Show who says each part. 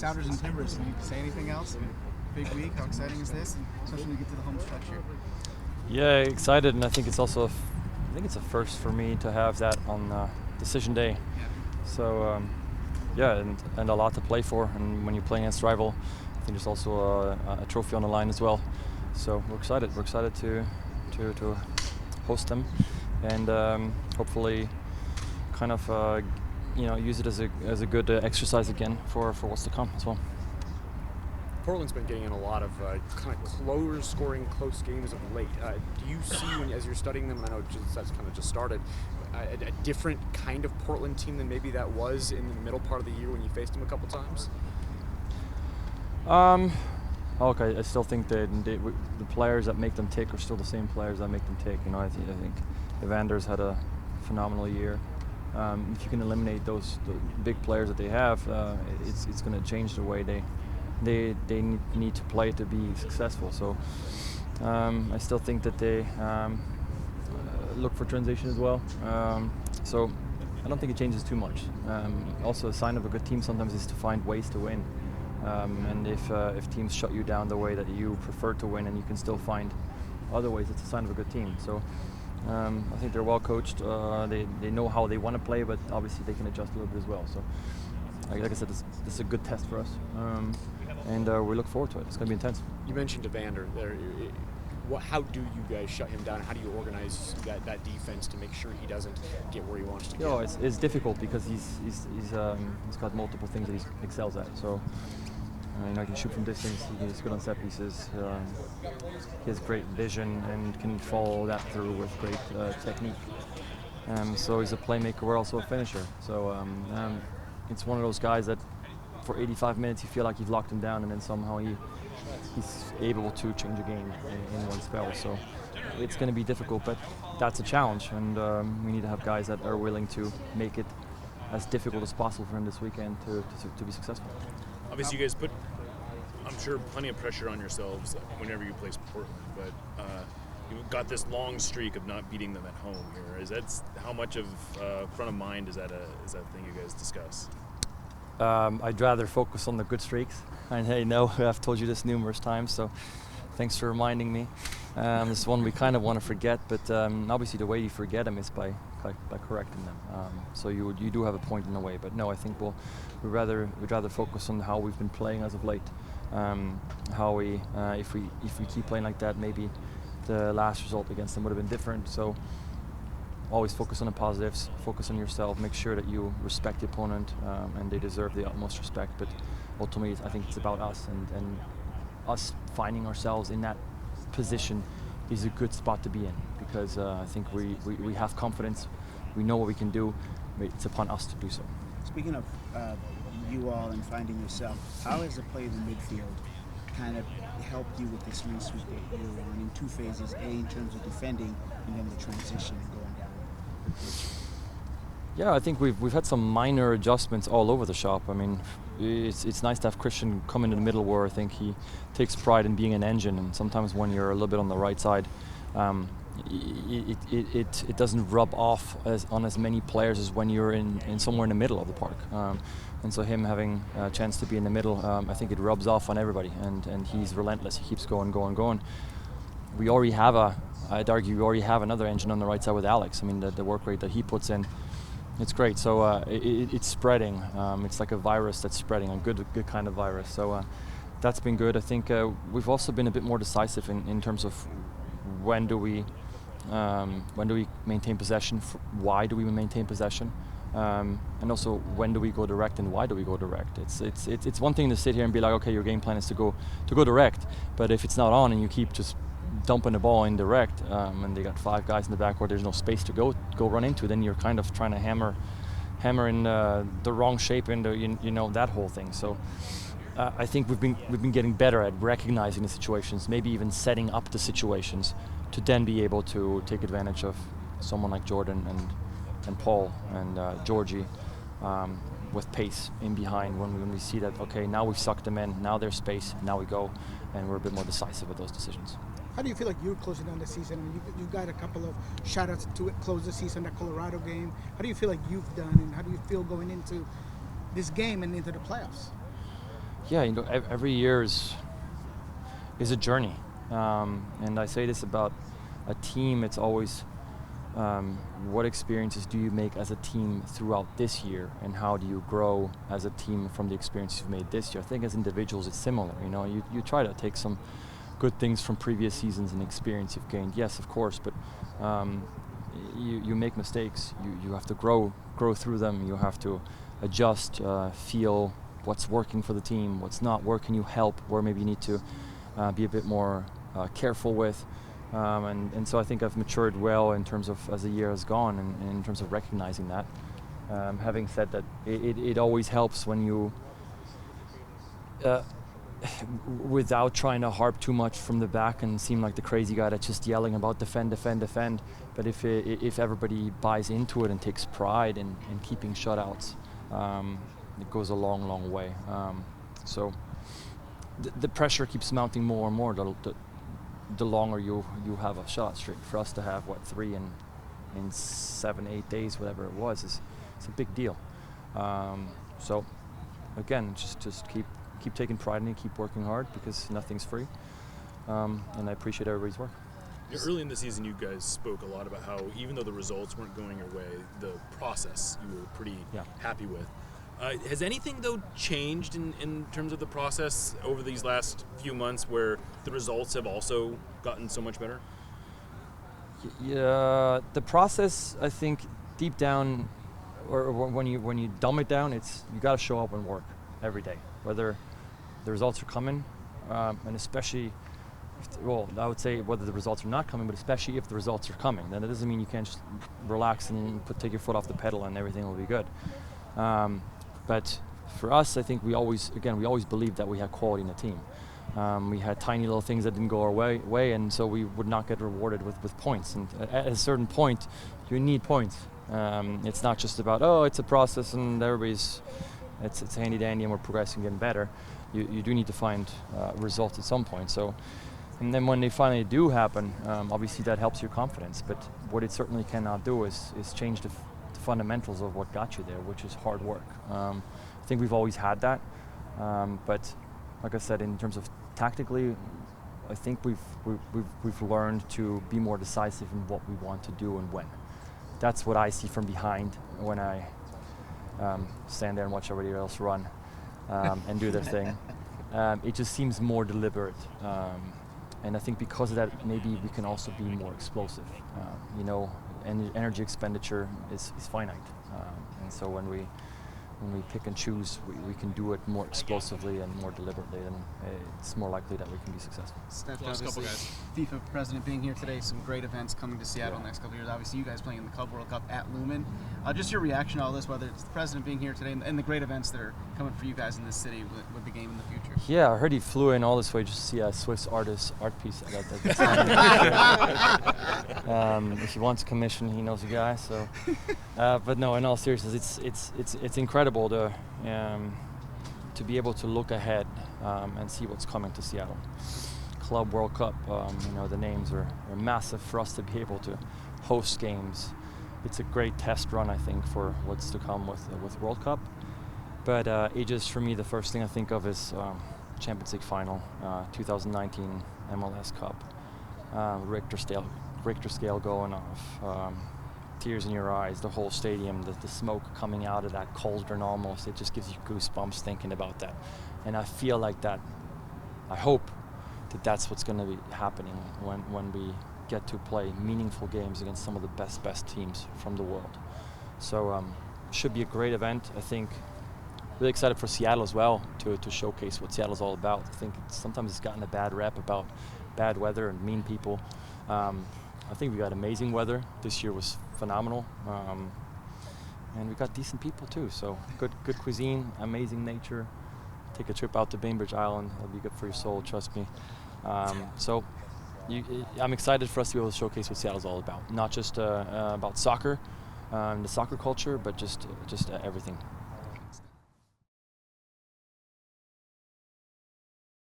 Speaker 1: Sounders and Timbers. Can you say anything else? Big week. How exciting is this? Especially when we get to the home stretch here.
Speaker 2: Yeah, excited, and I think it's also a first for me to have that on decision day. So yeah, and a lot to play for. And when you play against rival, I think there's also a trophy on the line as well. So we're excited. We're excited to host them, and hopefully, kind of use it as a good exercise again for what's to come as well.
Speaker 3: Portland's been getting in a lot of kind of scoring close games of late. Do you see, as you're studying them, and I know that's kind of just started, a different kind of Portland team than maybe that was in the middle part of the year when you faced them a couple times?
Speaker 2: Okay, I still think the players that make them tick are still the same players that make them tick. I think Evander's had a phenomenal year. If you can eliminate the big players that they have, it's going to change the way they need to play to be successful. So I still think that they look for transition as well. So I don't think it changes too much. Also, a sign of a good team sometimes is to find ways to win. And if teams shut you down the way that you prefer to win, and you can still find other ways, it's a sign of a good team. So I think they're well coached. They know how they want to play, but obviously they can adjust a little bit as well. So like I said, this is a good test for us, and we look forward to it. It's going to be intense.
Speaker 3: You mentioned Evander there. How do you guys shut him down? How do you organize that defense to make sure he doesn't get where he wants to get?
Speaker 2: It's difficult because he's got multiple things that he excels at. So he can shoot from distance. He's good on set pieces. He has great vision and can follow that through with great technique. So he's a playmaker. We're also a finisher. So it's one of those guys that for 85 minutes you feel like you've locked him down, and then somehow he's able to change a game in one spell. So it's going to be difficult, but that's a challenge, and we need to have guys that are willing to make it as difficult as possible for him this weekend to be successful.
Speaker 4: Obviously, you guys put, I'm sure, plenty of pressure on yourselves whenever you play Portland, but you've got this long streak of not beating them at home here. How much of front of mind is that thing you guys discuss?
Speaker 2: I'd rather focus on the good streaks. And hey, no, I've told you this numerous times, so thanks for reminding me. This is one we kind of want to forget, but obviously the way you forget them is by correcting them. So you do have a point in a way, but no, I think we'd rather focus on how we've been playing as of late. How we if we keep playing like that, maybe the last result against them would have been different. So always focus on the positives, focus on yourself, make sure that you respect the opponent, and they deserve the utmost respect. But ultimately, I think it's about us, and us finding ourselves in that position is a good spot to be in, because I think we have confidence, we know what we can do, it's upon us to do so.
Speaker 1: Speaking of you all and finding yourself, how has the play in the midfield kind of helped you with this new sweep that you're on in two phases, A, in terms of defending, and then the transition and going down the pitch?
Speaker 2: Yeah, I think we've had some minor adjustments all over the shop. I mean, it's nice to have Christian come into the middle, where I think he takes pride in being an engine, and sometimes when you're a little bit on the right side, it doesn't rub off on as many players as when you're in somewhere in the middle of the park. And so him having a chance to be in the middle, I think it rubs off on everybody, and he's relentless. He keeps going. We already have I'd argue we already have another engine on the right side with Alex. I mean, the work rate that he puts in, it's great. So it's spreading. It's like a virus that's spreading, a good kind of virus. So that's been good. I think we've also been a bit more decisive in terms of when do we maintain possession, why do we maintain possession, and also when do we go direct and why do we go direct. It's one thing to sit here and be like, okay, your game plan is to go direct, but if it's not on and you keep just dumping the ball in direct, and they got 5 guys in the back where there's no space to go run into, then you're kind of trying to hammer in the wrong shape into that whole thing. So I think we've been getting better at recognizing the situations, maybe even setting up the situations to then be able to take advantage of someone like Jordan and Paul and Georgie with pace in behind when we see that, okay, now we've sucked them in, now there's space, now we go, and we're a bit more decisive with those decisions.
Speaker 5: How do you feel like you're closing down the season? I mean, you got a couple of shout-outs to close the season, that Colorado game. How do you feel like you've done, and how do you feel going into this game and into the playoffs?
Speaker 2: Yeah, every year is a journey, and I say this about a team. It's always what experiences do you make as a team throughout this year, and how do you grow as a team from the experiences you've made this year? I think as individuals it's similar. You try to take some good things from previous seasons and experience you've gained. Yes, of course, but you make mistakes. You have to grow through them. You have to adjust, feel what's working for the team, what's not. Where can you help? Where maybe you need to be a bit more careful with. And so I think I've matured well in terms of as the year has gone, and in terms of recognizing that. Having said that, it always helps when you, without trying to harp too much from the back and seem like the crazy guy that's just yelling about defend. But if everybody buys into it and takes pride in keeping shutouts, it goes a long way. So the pressure keeps mounting more and more. The longer you have a shot streak. For us to have 3 in 7-8 days, whatever it was, it's a big deal. So again, just keep taking pride in it, keep working hard, because nothing's free. And I appreciate everybody's work.
Speaker 4: Early in the season, you guys spoke a lot about how even though the results weren't going your way, the process you were pretty happy with. Has anything, though, changed in terms of the process over these last few months where the results have also gotten so much better?
Speaker 2: Yeah, the process, I think, deep down, or when you dumb it down, it's you got to show up and work every day, whether the results are coming, and especially, I would say whether the results are not coming, but especially if the results are coming. Then it doesn't mean you can't just relax and take your foot off the pedal and everything will be good. But for us, I think we always believed that we had quality in the team. We had tiny little things that didn't go our way, and so we would not get rewarded with points. And at a certain point, you need points. It's not just about, it's a process and it's handy dandy and we're progressing, getting better. You do need to find results at some point. So, and then when they finally do happen, obviously that helps your confidence. But what it certainly cannot do is change the fundamentals of what got you there, which is hard work. I think we've always had that, but like I said, in terms of tactically, I think we've learned to be more decisive in what we want to do and when. That's what I see from behind when I stand there and watch everybody else run and do their thing. It just seems more deliberate, and I think because of that, maybe we can also be more explosive. Energy expenditure is finite, and so when we pick and choose, we can do it more explosively and more deliberately, and it's more likely that we can be successful.
Speaker 6: Steph, obviously, FIFA President being here today, some great events coming to Seattle next couple of years. Obviously, you guys playing in the Club World Cup at Lumen. Just your reaction to all this, whether it's the President being here today and the great events that are coming for you guys in this city with the game in the future.
Speaker 2: Yeah, I heard he flew in all this way just to see a Swiss artist art piece. If he wants a commission, he knows a guy. So, but no, in all seriousness, it's incredible to be able to look ahead and see what's coming to Seattle. Club World Cup, the names are massive for us to be able to host games. It's a great test run, I think, for what's to come with World Cup. But it just, for me, the first thing I think of is Champions League final, 2019 MLS Cup. Richter scale going off. Tears in your eyes, the whole stadium, the smoke coming out of that cauldron almost, it just gives you goosebumps thinking about that. And I feel like that, I hope that that's what's going to be happening when we get to play meaningful games against some of the best teams from the world. So should be a great event. I think really excited for Seattle as well to showcase what Seattle's all about. I think sometimes it's gotten a bad rep about bad weather and mean people. I think we got amazing weather. This year was phenomenal, and we got decent people too. So good cuisine, amazing nature. Take a trip out to Bainbridge Island. That'll be good for your soul, trust me. So I'm excited for us to be able to showcase what Seattle's all about. Not just about soccer, the soccer culture, but just everything.